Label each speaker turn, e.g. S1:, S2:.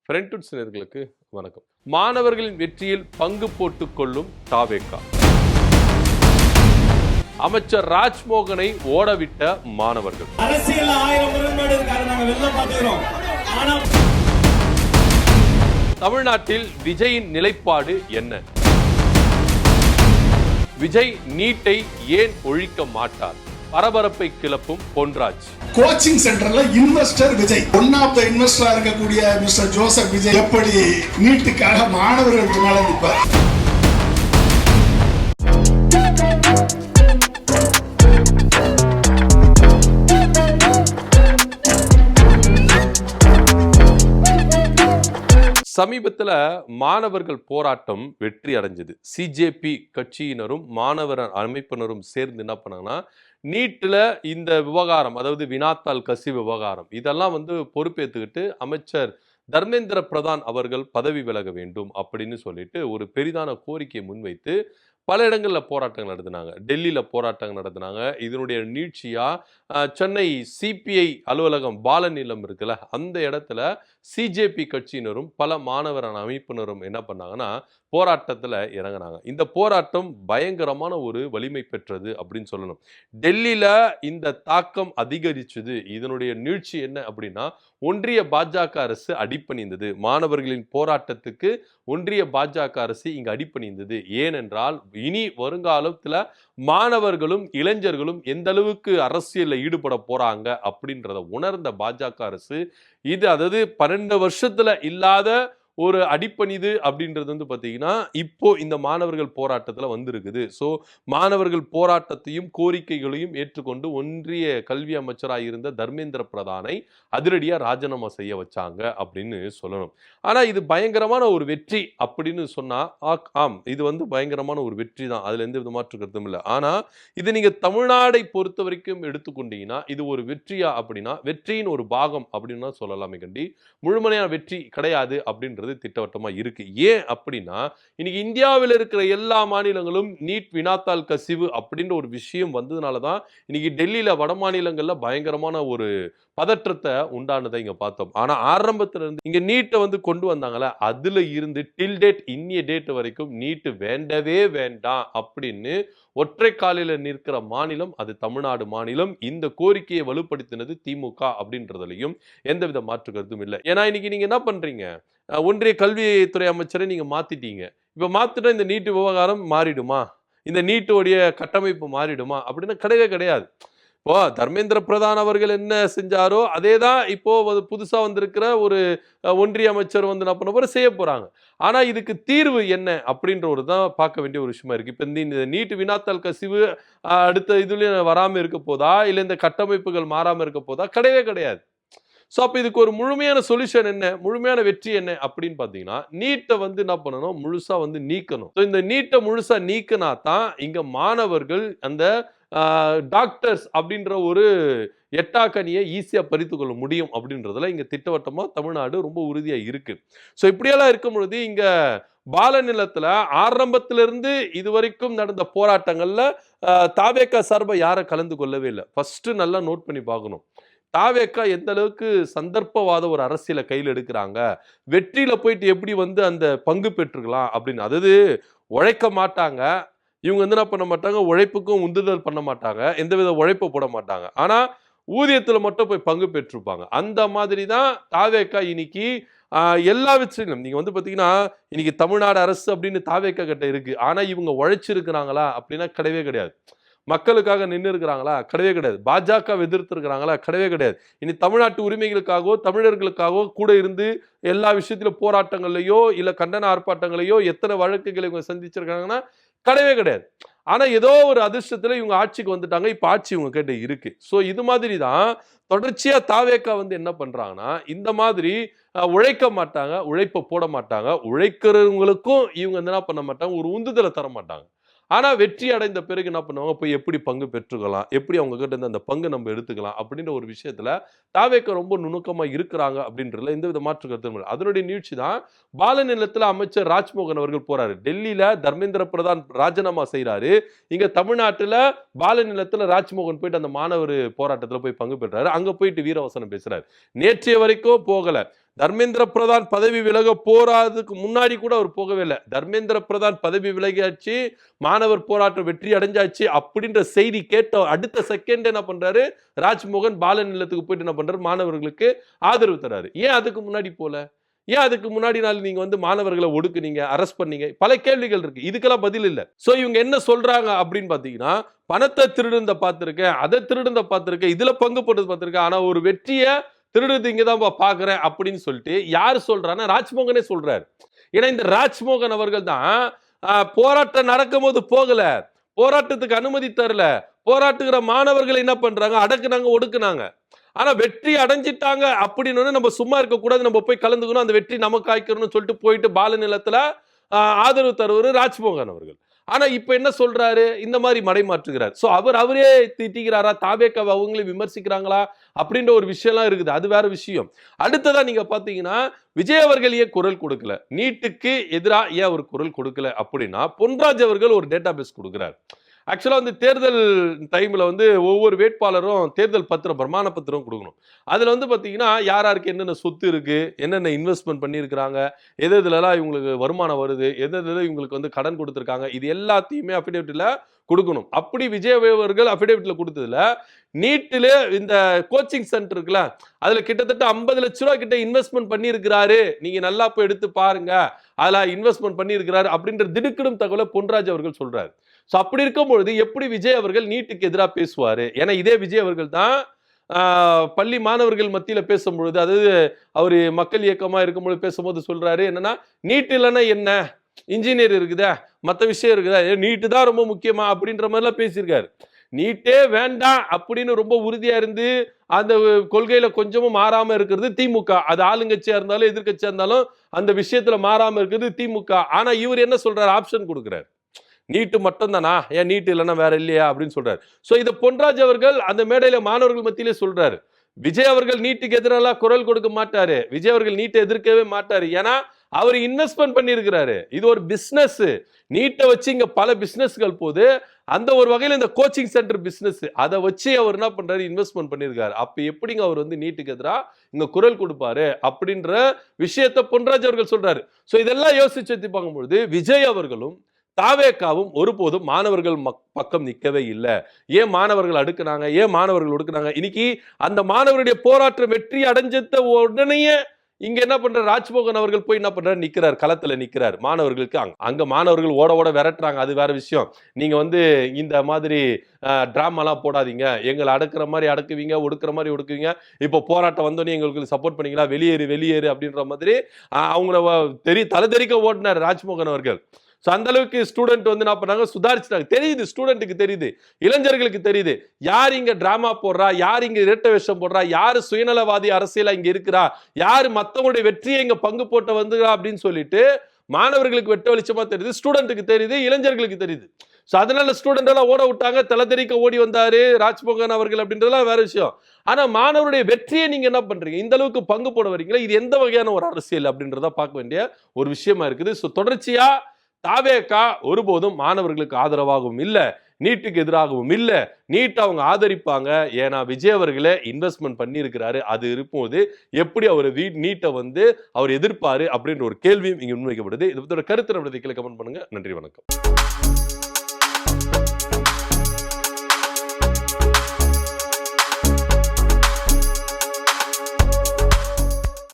S1: ஃப்ரெண்ட்வுட்ஸ் நேயர்களுக்கு வணக்கம். மாணவர்களின் வெற்றியில் பங்கு போட்டுக் கொள்ளும் தாவேகா. அமைச்சர் ராஜ்மோகனை ஓடவிட்ட மாணவர்கள்.
S2: அரசியல் 1000 முரண்பாடு இருக்காரு, நாங்க வெளில பாத்துக்கிறோம். ஆனா
S1: தமிழ்நாட்டில் விஜயின் நிலைப்பாடு என்ன? விஜய் நீட்டை ஏன் ஒழிக்க மாட்டார்? பரபரப்பை கிளப்பும் பொன்ராஜ்.
S3: கோச்சிங் சென்டர்ல investor Vijay, one of the இன்வெஸ்டரா இருக்கக்கூடிய மிஸ்டர் ஜோசப் விஜய் எப்படி நீட்டுக்காக மாணவர்களுக்கு மேல நிற்பார்?
S1: சமீபத்தில் மாணவர்கள் போராட்டம் வெற்றி அடைஞ்சது. சிஜேபி கட்சியினரும் மாணவர் அமைப்பினரும் சேர்ந்து என்ன பண்ணாங்கன்னா, நீட்டில் இந்த விவகாரம், அதாவது வினாத்தாள் கசிவு விவகாரம், இதெல்லாம் பொறுப்பேற்றுக்கிட்டு அமைச்சர் தர்மேந்திர பிரதான் அவர்கள் பதவி விலக வேண்டும் அப்படின்னு சொல்லிட்டு ஒரு பெரிதான கோரிக்கையை முன்வைத்து பல இடங்களில் போராட்டங்கள் நடத்தினாங்க. டெல்லியில் போராட்டங்கள் நடத்தினாங்க. இதனுடைய நீட்சியாக சென்னை சிபிஐ அலுவலகம் பாலநிலம் இருக்குல்ல, அந்த இடத்துல சிஜேபி கட்சியினரும் பல மாணவர் அமைப்பினரும் என்ன பண்ணாங்கன்னா போராட்டத்தில் இறங்கினாங்க. இந்த போராட்டம் பயங்கரமான ஒரு வலிமை பெற்றது அப்படின்னு சொல்லணும். டெல்லியில் இந்த தாக்கம் அதிகரிச்சது. இதனுடைய நீட்சி என்ன அப்படின்னா, ஒன்றிய பாஜக அரசு அடிபணிந்தது. மாணவர்களின் போராட்டத்துக்கு ஒன்றிய பாஜக அரசு இங்கு அடிபணிந்தது. ஏனென்றால் இனி வருங்காலத்தில் மாணவர்களும் இளைஞர்களும் எந்த அளவுக்கு அரசியலில் ஈடுபட போறாங்க அப்படின்றத உணர்ந்த பாஜக அரசு இது, அதாவது 12 வருஷத்துல இல்லாத ஒரு அடிப்பணிது அப்படின்றது பார்த்தீங்கன்னா இப்போ இந்த மாணவர்கள் போராட்டத்தில் வந்திருக்குது. ஸோ மாணவர்கள் போராட்டத்தையும் கோரிக்கைகளையும் ஏற்றுக்கொண்டு ஒன்றிய கல்வி அமைச்சராக இருந்த தர்மேந்திர பிரதானை அதிரடியாக ராஜினாமா செய்ய வச்சாங்க அப்படின்னு சொல்லணும். ஆனால் இது பயங்கரமான ஒரு வெற்றி அப்படின்னு சொன்னால் ஆம், இது பயங்கரமான ஒரு வெற்றி தான், அதில் எந்த வித மாற்று கருத்தும் இல்லை. ஆனால் இது நீங்கள் தமிழ்நாடை பொறுத்த வரைக்கும் எடுத்துக்கொண்டீங்கன்னா இது ஒரு வெற்றியா அப்படின்னா வெற்றியின் ஒரு பாகம் அப்படின்னு சொல்லலாமே கண்டி, முழுமையான வெற்றி கிடையாது அப்படின்றது திட்டவட்டமா இருக்கு. ஏன் அப்படின்னா, இன்னைக்கு இந்தியாவில் இருக்கிற எல்லா மாநிலங்களும் நீட் வினாத்தாள் கசிவு அப்படின்ற ஒரு விஷயம் வந்ததுனாலதான் இன்னைக்கு டெல்லியில வட மாநிலங்கள்ல பயங்கரமான ஒரு பதற்றத்தை உண்டானதை இங்க பார்த்தோம். ஆனா ஆரம்பத்துல இருந்து இங்க நீட்டை கொண்டு வந்தாங்கல்ல, அதுல இருந்து டில் டேட் இன்னிய டேட் வரைக்கும் நீட்டு வேண்டவே வேண்டாம் அப்படின்னு ஒற்றை காலில நிற்கிற மாநிலம் அது தமிழ்நாடு மாநிலம். இந்த கோரிக்கையை வலுப்படுத்தினது திமுக அப்படின்றதுலையும் எந்தவித மாற்று கருத்தும் இல்லை. ஏன்னா இன்னைக்கு நீங்க என்ன பண்றீங்க, ஒன்றிய கல்வித்துறை அமைச்சரை நீங்க மாத்திட்டீங்க. இப்ப மாத்திட்டா இந்த நீட்டு விவகாரம் மாறிடுமா, இந்த நீட்டோடைய கட்டமைப்பு மாறிடுமா அப்படின்னா கிடையவே கிடையாது. இப்போ தர்மேந்திர பிரதான் அவர்கள் என்ன செஞ்சாரோ அதே தான் இப்போ புதுசா வந்திருக்கிற ஒரு ஒன்றிய அமைச்சர் என்ன பண்ண போற செய்ய போறாங்க. ஆனா இதுக்கு தீர்வு என்ன அப்படின்ற ஒரு தான் பார்க்க வேண்டிய ஒரு விஷயமா இருக்கு. இப்ப இந்த நீட்டு வினாத்தாள் கசிவு அடுத்த இதுல வராம இருக்க போதா, இல்ல இந்த கட்டமைப்புகள் மாறாம இருக்க போதா? கிடையவே கிடையாது. ஸோ அப்போ இதுக்கு ஒரு முழுமையான சொல்யூஷன் என்ன, முழுமையான வெற்றி என்ன அப்படின்னு பார்த்தீங்கன்னா, நீட்டை என்ன பண்ணணும், முழுசா நீக்கணும். ஸோ இந்த நீட்டை முழுசா நீக்கினா தான் இங்க மாணவர்கள் அந்த டாக்டர்ஸ் அப்படின்ற ஒரு எட்டாக்கனியை ஈஸியா பறித்து கொள்ள முடியும் அப்படின்றதுல இங்க திட்டவட்டமா தமிழ்நாடு ரொம்ப உறுதியா இருக்கு. ஸோ இப்படியெல்லாம் இருக்கும் பொழுது இங்க பாலநிலத்துல ஆரம்பத்திலிருந்து இதுவரைக்கும் நடந்த போராட்டங்கள்ல தாவேகா சார்பா யாரை கலந்து கொள்ளவே இல்லை. ஃபர்ஸ்ட் நல்லா நோட் பண்ணி பார்க்கணும், தாவேகா எந்த அளவுக்கு சந்தர்ப்பவாத ஒரு அரசியலை கையில் எடுக்கிறாங்க, வெற்றியில போயிட்டு எப்படி அந்த பங்கு பெற்றுக்கலாம் அப்படின்னு. அதாவது உழைக்க மாட்டாங்க இவங்க, என்ன பண்ண மாட்டாங்க, உழைப்புக்கும் உந்துதல் பண்ண மாட்டாங்க, எந்தவித உழைப்பை போட மாட்டாங்க, ஆனா ஊதியத்துல மட்டும் போய் பங்கு பெற்றிருப்பாங்க. அந்த மாதிரி தான் தாவேகா இன்னைக்கு எல்லா விஷயங்களும் நீங்க பாத்தீங்கன்னா இன்னைக்கு தமிழ்நாடு அரசு அப்படின்னு தாவேகா கிட்ட இருக்கு. ஆனா இவங்க உழைச்சிருக்கிறாங்களா அப்படின்னா கிடையவே கிடையாது. மக்களுக்காக நின்று இருக்கிறாங்களா? கிடையவே கிடையாது. பாஜக எதிர்த்து இருக்கிறாங்களா? கிடையவே கிடையாது. இனி தமிழ்நாட்டு உரிமைகளுக்காகவோ தமிழர்களுக்காகவோ கூட இருந்து எல்லா விஷயத்திலும் போராட்டங்களையோ இல்ல கண்டன ஆர்ப்பாட்டங்களையோ எத்தனை வழக்குகளை இவங்க சந்திச்சிருக்காங்கன்னா கிடையவே கிடையாது. ஆனா ஏதோ ஒரு அதிர்ஷ்டத்துல இவங்க ஆட்சிக்கு வந்துட்டாங்க. இப்ப ஆட்சி இவங்க கிட்ட இருக்கு. சோ இது மாதிரி தான் தொடர்ச்சியா தாவேகா என்ன பண்றாங்கன்னா, இந்த மாதிரி உழைக்க மாட்டாங்க, உழைப்பை போட மாட்டாங்க, உழைக்கிறவங்களுக்கும் இவங்க என்ன பண்ண மாட்டாங்க, ஒரு உந்துதலை தர மாட்டாங்க. ஆனா வெற்றி அடைந்த பிறகு என்ன பண்ணுவாங்க, போய் எப்படி பங்கு பெற்றுக்கலாம், எப்படி அவங்க கிட்ட இருந்து அந்த பங்கு நம்ம எடுத்துக்கலாம் அப்படின்ற ஒரு விஷயத்துல தாவேகா ரொம்ப நுணுக்கமா இருக்கிறாங்க அப்படின்றதுல எந்தவித மாற்று கருத்தும் இல்லை. அதனுடைய நீட்சி தான் பாலநிலத்துல அமைச்சர் ராஜ்மோகன் அவர்கள் போறாரு. டெல்லியில தர்மேந்திர பிரதான் ராஜினாமா செய்யறாரு. இங்க தமிழ்நாட்டுல பாலநிலத்துல ராஜ்மோகன் போயிட்டு அந்த மாணவர் போராட்டத்துல போய் பங்கு பெற்றாரு. அங்க போயிட்டு வீரவசனம் பேசுறாரு. நேற்றைய வரைக்கும் போகல. தர்மேந்திர பிரதான் பதவி விலக போறாதுக்கு முன்னாடி கூட அவர் போகவே இல்லை. தர்மேந்திர பிரதான் பதவி விலகியாச்சு, மாணவர் போராட்டம் வெற்றி அடைஞ்சாச்சு அப்படின்ற செய்தி கேட்ட அடுத்த செகண்ட் என்ன பண்றாரு, ராஜ்மோகன் பாலன் இல்லத்துக்கு போயிட்டு என்ன பண்றாரு, மாணவர்களுக்கு ஆதரவு தராரு. ஏன் அதுக்கு முன்னாடி போல? ஏன் அதுக்கு முன்னாடி நாள் நீங்க வந்து மாணவர்களை ஒடுக்குனீங்க, அரெஸ்ட் பண்ணீங்க? பல கேள்விகள் இருக்கு. இதுக்கெல்லாம் பதில் இல்லை. சோ இவங்க என்ன சொல்றாங்க அப்படின்னு பாத்தீங்கன்னா, பணத்தை திருடுந்த பார்த்திருக்கேன், அதை திருடுந்த பார்த்திருக்கேன், இதுல பங்கு போட்டது பார்த்திருக்கேன், ஆனா ஒரு வெற்றியை திருடுறது இங்கதான் பாக்குறேன் அப்படின்னு சொல்லிட்டு யாரு சொல்றான்னா ராஜ்மோகனே சொல்றாரு. ஏன்னா இந்த ராஜ்மோகன் அவர்கள் தான் போராட்டம் நடக்கும் போது போகல, போராட்டத்துக்கு அனுமதி தரல, போராட்டுகிற மாணவர்கள் என்ன பண்றாங்க, அடக்குனாங்க, ஒடுக்குனாங்க. ஆனா வெற்றி அடைஞ்சிட்டாங்க அப்படின்னு நம்ம சும்மா இருக்க கூடாது, நம்ம போய் கலந்துக்கணும், அந்த வெற்றி நமக்கு ஆய்க்கணும்னு சொல்லிட்டு போயிட்டு பால நிலத்துல ஆதரவு தருவாரு ராஜ்மோகன் அவர்கள். ஆனா இப்ப என்ன சொல்றாரு, இந்த மாதிரி மடைமாற்றுகிறார். சோ அவரே திட்டிக்கிறாரா, தாவேக்காவை அவங்களே விமர்சிக்கிறாங்களா அப்படின்ற ஒரு விஷயம்லாம் இருக்குது. அது வேற விஷயம். அடுத்ததா நீங்க பாத்தீங்கன்னா, விஜய் அவர்கள் ஏன் குரல் கொடுக்கல, நீட்டுக்கு எதிராக ஏன் அவர் குரல் கொடுக்கல அப்படின்னா, பொன்ராஜ் அவர்கள் ஒரு டேட்டா பேஸ் கொடுக்கிறார். ஆக்சுவலா வந்து தேர்தல் டைம்ல வந்து ஒவ்வொரு வேட்பாளரும் தேர்தல் பத்திரம், பிரமாண பத்திரம் கொடுக்கணும். அதுல வந்து பாத்தீங்கன்னா யாருக்கு என்னென்ன சொத்து இருக்கு, என்னென்ன இன்வெஸ்ட்மெண்ட் பண்ணியிருக்கிறாங்க, எது எதுலாம் இவங்களுக்கு வருமானம் வருது, எது எதுல இவங்களுக்கு வந்து கடன் கொடுத்துருக்காங்க, இது எல்லாத்தையுமே அஃபிடேவிட்ல கொடுக்கணும். அப்படி விஜய் அவர்கள் அஃபிடேவிட்ல கொடுத்ததுல நீட்டில இந்த கோச்சிங் சென்டர் இருக்குல்ல, அதுல கிட்டத்தட்ட 50 லட்ச ரூபாய் கிட்ட இன்வெஸ்ட்மெண்ட் பண்ணியிருக்கிறாரு, நீங்க நல்லா போய் எடுத்து பாருங்க, அதுல இன்வெஸ்ட்மெண்ட் பண்ணியிருக்கிறாரு அப்படின்ற திடுக்கிடும் தகவலை பொன்ராஜ் அவர்கள் சொல்றாரு. சோ அப்படி இருக்கும் பொழுது எப்படி விஜய் அவர்கள் நீட்டுக்கு எதிராக பேசுவாரு? ஏன்னா இதே விஜய் அவர்கள் தான் பள்ளி மாணவர்கள் மத்தியில பேசும்பொழுது, அதாவது அவரு மக்கள் இயக்கமா இருக்கும்போது பேசும்போது சொல்றாரு என்னன்னா, நீட் இல்லைன்னா என்ன, இன்ஜினியர் இருக்குதா, மற்ற விஷயம் இருக்குதா, நீட்டு தான் ரொம்ப முக்கியமா அப்படின்ற மாதிரிலாம் பேசியிருக்காரு. நீட்டே வேண்டாம் அப்படின்னு ரொம்ப உறுதியா இருந்து அந்த கொள்கையில கொஞ்சமும் மாறாம இருக்கிறது திமுக. அது ஆளுங்கட்சியா இருந்தாலும் எதிர்கட்சியா இருந்தாலும் அந்த விஷயத்துல மாறாம இருக்கிறது திமுக. ஆனா இவர் என்ன சொல்றாரு, ஆப்ஷன் கொடுக்கிறார், நீட்டு மட்டும் தானா, ஏன் நீட்டு இல்லைன்னா வேற இல்லையா அப்படின்னு சொல்றாரு. சோ இத பொன்ராஜ் அவர்கள் அந்த மேடையில மாணவர்கள் மத்தியிலே சொல்றாரு. விஜய் அவர்கள் நீட்டுக்கு எதிராக குரல் கொடுக்க மாட்டாரு, விஜய் அவர்கள் நீட்டை எதிர்க்கவே மாட்டாரு. ஏன்னா அவர் இன்வெஸ்ட்மெண்ட் பண்ணியிருக்கிறாரு, இது ஒரு பிசினஸ். நீட்டை வச்சு இங்க பல பிசினஸ்கள் போது, அந்த ஒரு வகையில் இந்த கோச்சிங் சென்டர் பிசினஸ், அதை வச்சு அவர் என்ன பண்றாரு, இன்வெஸ்ட்மெண்ட் பண்ணியிருக்காரு. அப்ப எப்படிங்க அவர் வந்து நீட்டுக்கு எதிராக இங்க குரல் கொடுப்பாரு அப்படின்ற விஷயத்தை பொன்ராஜ் அவர்கள் சொல்றாரு. சோ இதெல்லாம் யோசிச்சு பார்க்கும்பொழுது விஜய் அவர்களும் தாவேக்காவும் ஒருபோதும் மாணவர்கள் பக்கம் நிற்கவே இல்லை. ஏன் மாணவர்கள் அடுக்குனாங்க, ஏன் மாணவர்கள் ஒடுக்குனாங்க? இன்னைக்கு அந்த மாணவருடைய போராட்டம் வெற்றி அடைஞ்சத உடனேயே இங்க என்ன பண்ற, ராஜ்மோகன் அவர்கள் போய் என்ன பண்றாரு, நிக்கிறார், களத்துல நிக்கிறார். மாணவர்களுக்கு அங்க மாணவர்கள் ஓட ஓட விரட்டுறாங்க, அது வேற விஷயம். நீங்க வந்து இந்த மாதிரி டிராமாலாம் போடாதீங்க, எங்களை அடக்குற மாதிரி அடக்குவீங்க, ஒடுக்குற மாதிரி ஒடுக்குவீங்க, இப்போ போராட்டம் வந்தோடனே எங்களுக்கு சப்போர்ட் பண்ணீங்களா, வெளியேறு வெளியேறு அப்படின்ற மாதிரி அவங்கள தலைதெறிக்க ஓடினார் ராஜ்மோகன் அவர்கள். அந்த அளவுக்கு ஸ்டூடெண்ட் வந்து என்ன பண்ணாங்க, சுதாரிச்சுட்டாங்க. தெரியுது, ஸ்டூடெண்ட்டுக்கு தெரியுது, இளைஞர்களுக்கு தெரியுது, யார் இங்க டிராமா போடுறா, யார் இங்க இரட்டை வேஷம் போடுறா, யாரு சுயநலவாதி அரசியலா இங்க இருக்கிறா, யாரு மத்தவங்களுடைய வெற்றியை இங்க பங்கு போட்ட வந்துடா அப்படின்னு சொல்லிட்டு மாணவர்களுக்கு வெட்ட வெளிச்சமா தெரியுது, ஸ்டூடெண்ட்டுக்கு தெரியுது, இளைஞர்களுக்கு தெரியுது. சோ அதனால ஸ்டூடெண்ட் எல்லாம் ஓட விட்டாங்க, தலைதெறிக்க ஓடி வந்தாரு ராஜ்மோகன் அவர்கள் அப்படின்றதெல்லாம் வேற விஷயம். ஆனா மாணவருடைய வெற்றியை நீங்க என்ன பண்றீங்க, இந்த அளவுக்கு பங்கு போட வரீங்களா, இது எந்த வகையான ஒரு அரசியல் அப்படின்றத பார்க்க வேண்டிய ஒரு விஷயமா இருக்குது. சோ தொடர்ச்சியா தாவேகா ஒருபோதும் மாணவர்களுக்கு ஆதரவாகவும் இல்ல, நீட்டுக்கு எதிராகவும் இல்ல. நீட் அவங்க ஆதரிப்பாங்க, ஏன்னா விஜய் அவர்களே இன்வெஸ்ட்மெண்ட் பண்ணி இருக்கிறாரு. அது இருக்கும்போது எப்படி அவர் நீட்டை வந்து அவர் எதிர்ப்பாரு அப்படின்ற ஒரு கேள்வியும் இங்க முன்வைக்கப்படுது. இது பத்தி ஒரு கருத்து நம்மளுக்கு கீழே கமெண்ட் பண்ணுங்க. நன்றி, வணக்கம்.